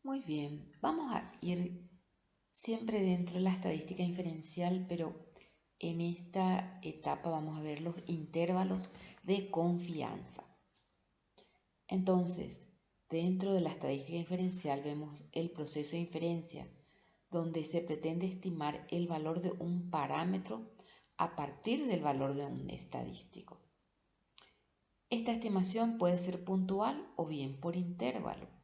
Muy bien, vamos a ir siempre dentro de la estadística inferencial, pero en esta etapa vamos a ver los intervalos de confianza. Entonces, dentro de la estadística inferencial vemos el proceso de inferencia, donde se pretende estimar el valor de un parámetro a partir del valor de un estadístico. Esta estimación puede ser puntual o bien por intervalo.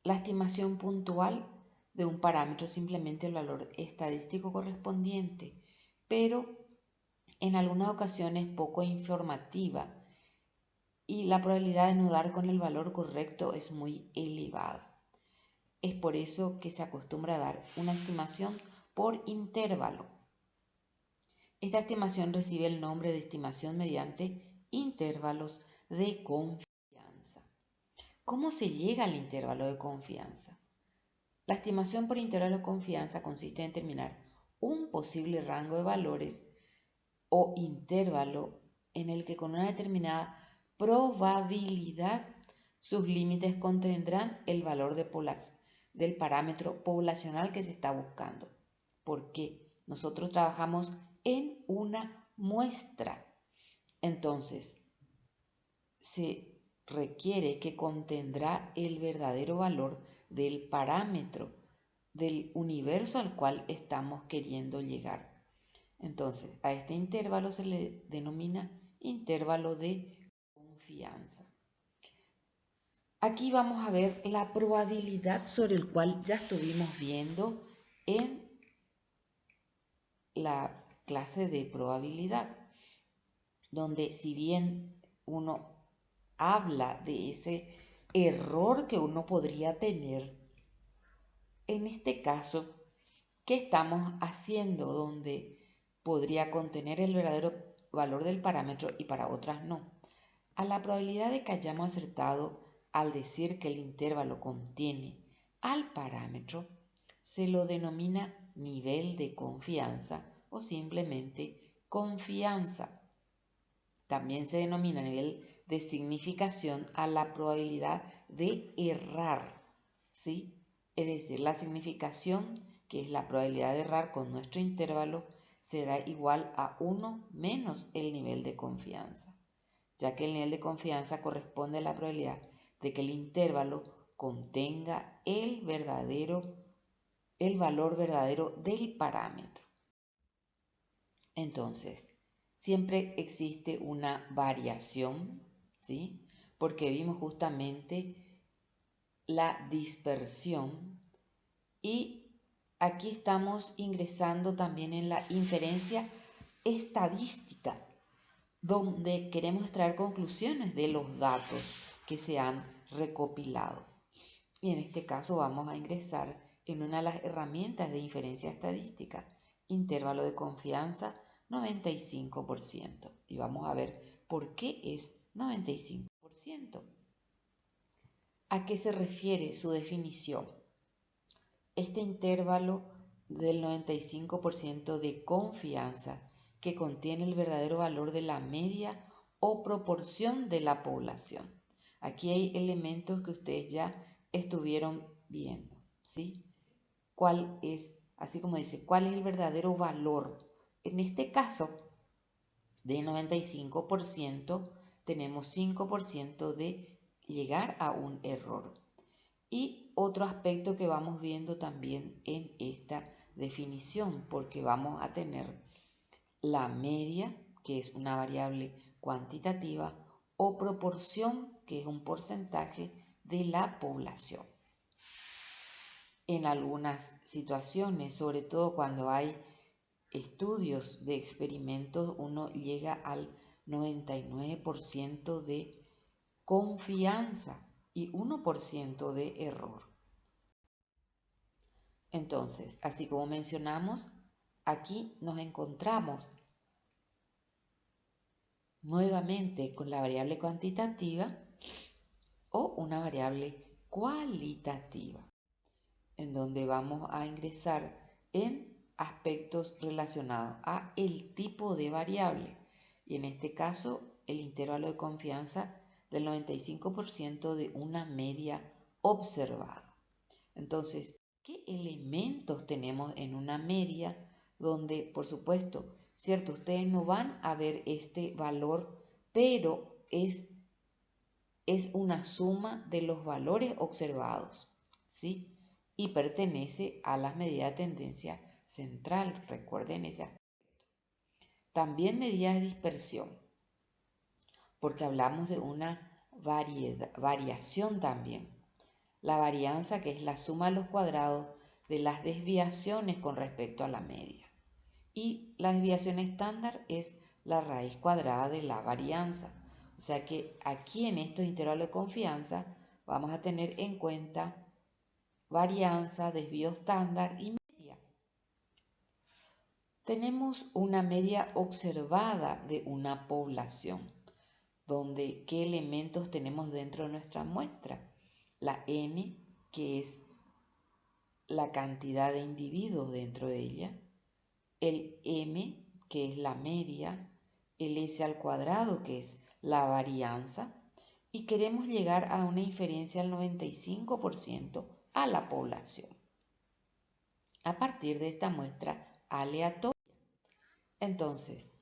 La estimación puntual de un parámetro es simplemente el valor estadístico correspondiente, pero en algunas ocasiones poco informativa y la probabilidad de no dar con el valor correcto es muy elevada. Es por eso que se acostumbra a dar una estimación por intervalo. Esta estimación recibe el nombre de estimación mediante intervalos de confianza. ¿Cómo se llega al intervalo de confianza? La estimación por intervalo de confianza consiste en determinar un posible rango de valores o intervalo en el que con una determinada probabilidad sus límites contendrán el valor del parámetro poblacional que se está buscando. Porque nosotros trabajamos en una muestra. Entonces, se requiere que contendrá el verdadero valor del parámetro del universo al cual estamos queriendo llegar. Entonces, a este intervalo se le denomina intervalo de confianza. Aquí vamos a ver la probabilidad sobre el cual ya estuvimos viendo en la clase de probabilidad, donde si bien uno habla de ese error que uno podría tener, en este caso, ¿qué estamos haciendo? Donde podría contener el verdadero valor del parámetro y para otras no. A la probabilidad de que hayamos acertado al decir que el intervalo contiene al parámetro, se lo denomina nivel de confianza o simplemente confianza. También se denomina nivel de significación a la probabilidad de errar, ¿sí? Es decir, la significación, que es la probabilidad de errar con nuestro intervalo, será igual a 1 menos el nivel de confianza, ya que el nivel de confianza corresponde a la probabilidad de que el intervalo contenga el valor verdadero del parámetro. Entonces, siempre existe una variación, ¿sí? Porque vimos justamente la dispersión y aquí estamos ingresando también en la inferencia estadística, donde queremos extraer conclusiones de los datos que se han recopilado. Y en este caso vamos a ingresar en una de las herramientas de inferencia estadística, intervalo de confianza 95%. Y vamos a ver por qué es 95%. ¿A qué se refiere su definición? Este intervalo del 95% de confianza que contiene el verdadero valor de la media o proporción de la población. Aquí hay elementos que ustedes ya estuvieron viendo, ¿sí? ¿Cuál es, así como dice, cuál es el verdadero valor? En este caso, de 95%, tenemos 5% de llegar a un error. Y otro aspecto que vamos viendo también en esta definición, porque vamos a tener la media, que es una variable cuantitativa, o proporción, que es un porcentaje de la población. En algunas situaciones, sobre todo cuando hay estudios de experimentos, uno llega al 99% de confianza y 1% de error. Entonces, así como mencionamos, aquí nos encontramos nuevamente con la variable cuantitativa o una variable cualitativa, en donde vamos a ingresar en aspectos relacionados a el tipo de variable y en este caso el intervalo de confianza del 95% de una media observada. Entonces, ¿qué elementos tenemos en una media donde, por supuesto, cierto, ustedes no van a ver este valor, pero es una suma de los valores observados, ¿sí? Y pertenece a las medidas de tendencia central, recuerden ese aspecto. También medidas de dispersión, porque hablamos de una variación también. La varianza, que es la suma de los cuadrados de las desviaciones con respecto a la media. Y la desviación estándar es la raíz cuadrada de la varianza. O sea que aquí en estos intervalos de confianza vamos a tener en cuenta varianza, desvío estándar y media. Tenemos una media observada de una población, donde qué elementos tenemos dentro de nuestra muestra. La n, que es la cantidad de individuos dentro de ella, el m, que es la media, el s al cuadrado, que es la varianza, y queremos llegar a una inferencia al 95% a la población a partir de esta muestra aleatoria. Entonces,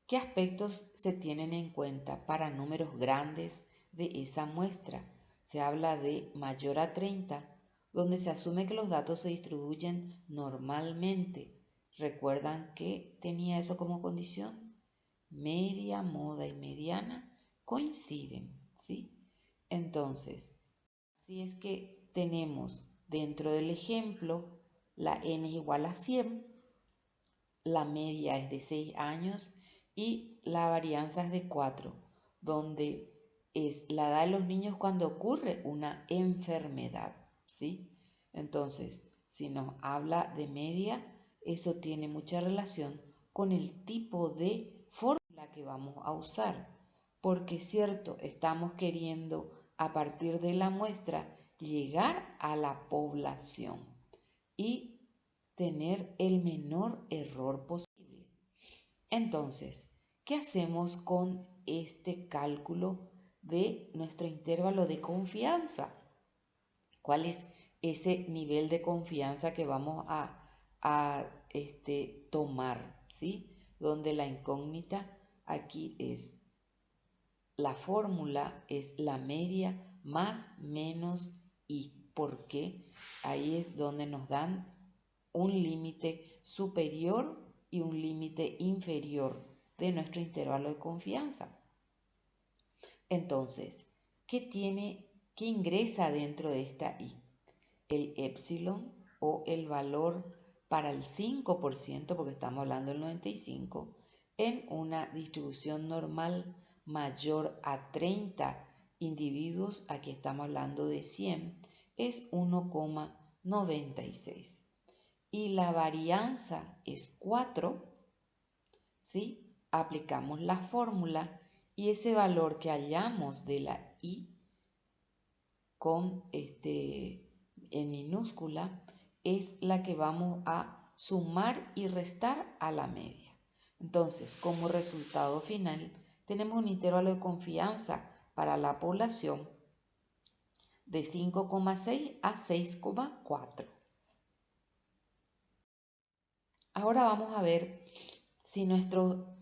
¿qué aspectos se tienen en cuenta para números grandes de esa muestra? Se habla de mayor a 30, donde se asume que los datos se distribuyen normalmente. ¿Recuerdan que tenía eso como condición? Media, moda y mediana coinciden, ¿sí? Entonces, si es que tenemos dentro del ejemplo la n es igual a 100, la media es de 6 años y la varianza es de 4, donde es la edad de los niños cuando ocurre una enfermedad, ¿sí? Entonces, si nos habla de media, eso tiene mucha relación con el tipo de fórmula que vamos a usar, porque es cierto, estamos queriendo a partir de la muestra llegar a la población y tener el menor error posible. Entonces, ¿qué hacemos con este cálculo de nuestro intervalo de confianza? ¿Cuál es ese nivel de confianza que vamos a tomar? ¿Sí? Donde la incógnita aquí es la fórmula, es la media más menos y. ¿Por qué? Ahí es donde nos dan un límite superior y un límite inferior de nuestro intervalo de confianza. Entonces, ¿qué ingresa dentro de esta i? El epsilon o el valor para el 5%, porque estamos hablando del 95%, en una distribución normal mayor a 30 individuos, aquí estamos hablando de 100, es 1,96. Y la varianza es 4, ¿sí? Aplicamos la fórmula y ese valor que hallamos de la i con en minúscula es la que vamos a sumar y restar a la media. Entonces, como resultado final, tenemos un intervalo de confianza para la población de 5,6 a 6,4. Ahora vamos a ver si nuestro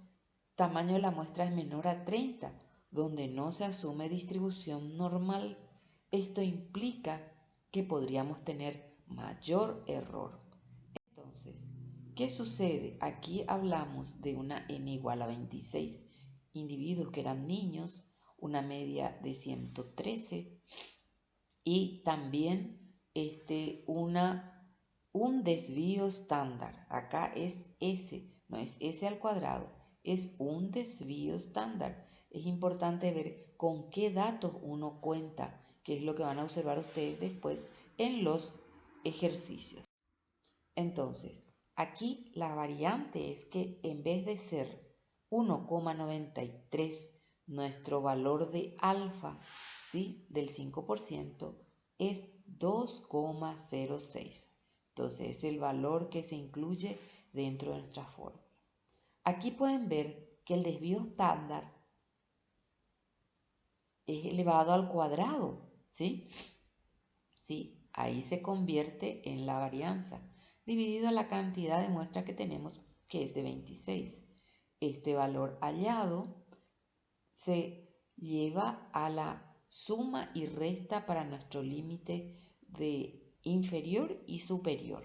tamaño de la muestra es menor a 30, donde no se asume distribución normal. Esto implica que podríamos tener mayor error. Entonces, ¿qué sucede? Aquí hablamos de una n igual a 26 individuos que eran niños, una media de 113 y también un desvío estándar. Acá es S, no es S al cuadrado, es un desvío estándar. Es importante ver con qué datos uno cuenta, que es lo que van a observar ustedes después en los ejercicios. Entonces, aquí la variante es que en vez de ser 1,93 nuestro valor de alfa, ¿sí? Del 5%, es 2,06. Entonces es el valor que se incluye dentro de nuestra fórmula. Aquí pueden ver que el desvío estándar es elevado al cuadrado, ¿sí? Sí, Ahí se convierte en la varianza, dividido a la cantidad de muestras que tenemos, que es de 26. Este valor hallado se lleva a la suma y resta para nuestro límite de inferior y superior,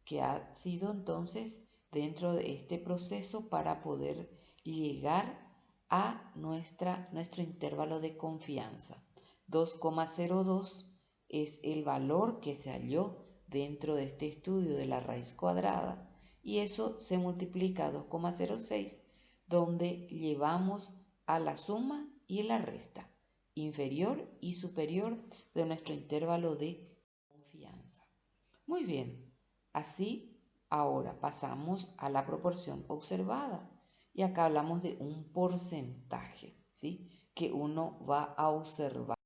que ha sido entonces dentro de este proceso para poder llegar a nuestro intervalo de confianza. 2,02 es el valor que se halló dentro de este estudio de la raíz cuadrada y eso se multiplica a 2,06 donde llevamos a la suma y la resta, inferior y superior de nuestro intervalo de confianza. Muy bien, así ahora pasamos a la proporción observada y acá hablamos de un porcentaje, ¿sí? Que uno va a observar.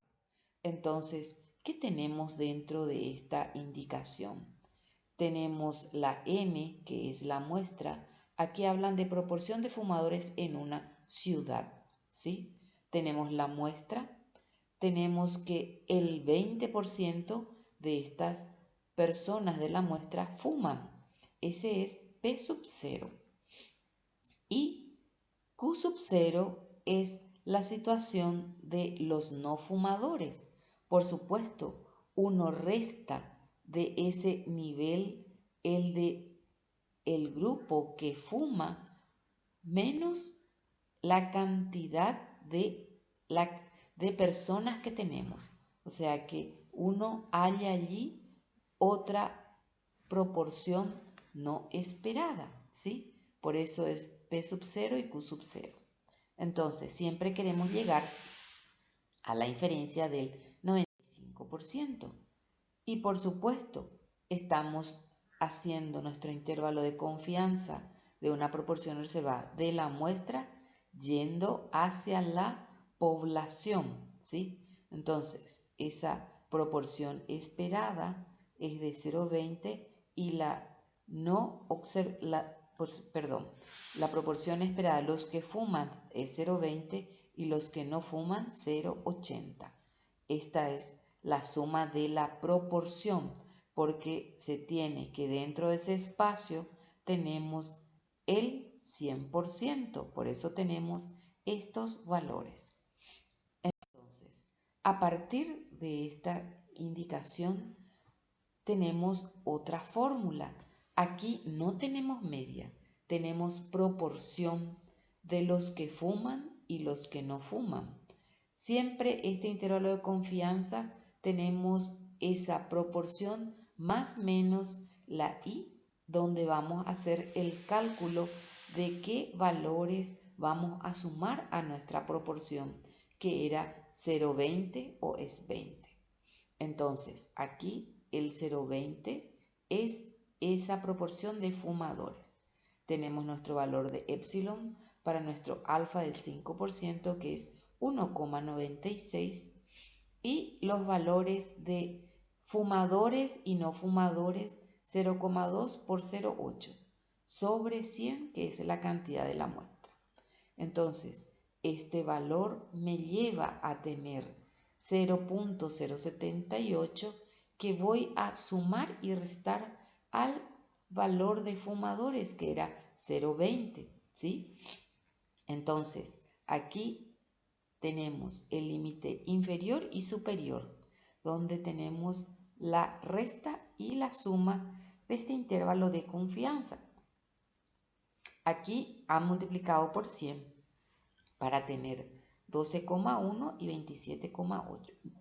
Entonces, ¿qué tenemos dentro de esta indicación? Tenemos la N, que es la muestra. Aquí hablan de proporción de fumadores en una ciudad, ¿sí? Tenemos la muestra, tenemos que el 20% de estas personas de la muestra fuman. Ese es P sub 0. Y Q sub 0 es la situación de los no fumadores. Por supuesto, uno resta de ese nivel el de el grupo que fuma menos la cantidad de personas que tenemos. O sea que uno halla allí otra proporción no esperada, ¿sí? Por eso es P sub 0 y Q sub 0. Entonces, siempre queremos llegar a la inferencia del 95%. Y por supuesto, estamos haciendo nuestro intervalo de confianza de una proporción observada de la muestra yendo hacia la población, ¿sí? Entonces, esa proporción esperada es de 0,20 y la proporción esperada de los que fuman es 0,20 y los que no fuman 0,80. Esta es la suma de la proporción, porque se tiene que dentro de ese espacio tenemos el 100%, por eso tenemos estos valores. Entonces, a partir de esta indicación tenemos otra fórmula. Aquí no tenemos media, tenemos proporción de los que fuman y los que no fuman. Siempre este intervalo de confianza tenemos esa proporción más menos la i, donde vamos a hacer el cálculo de qué valores vamos a sumar a nuestra proporción, que era 0,20 o es 20. Entonces, aquí el 0,20 es esa proporción de fumadores. Tenemos nuestro valor de epsilon para nuestro alfa del 5%, que es 1,96, y los valores de fumadores y no fumadores 0,2 por 0,8 sobre 100, que es la cantidad de la muestra. Entonces, este valor me lleva a tener 0,078 que voy a sumar y restar al valor de fumadores, que era 0,20, ¿sí? Entonces, aquí tenemos el límite inferior y superior, donde tenemos la resta y la suma de este intervalo de confianza. Aquí han multiplicado por 100 para tener 12,1 y 27,8.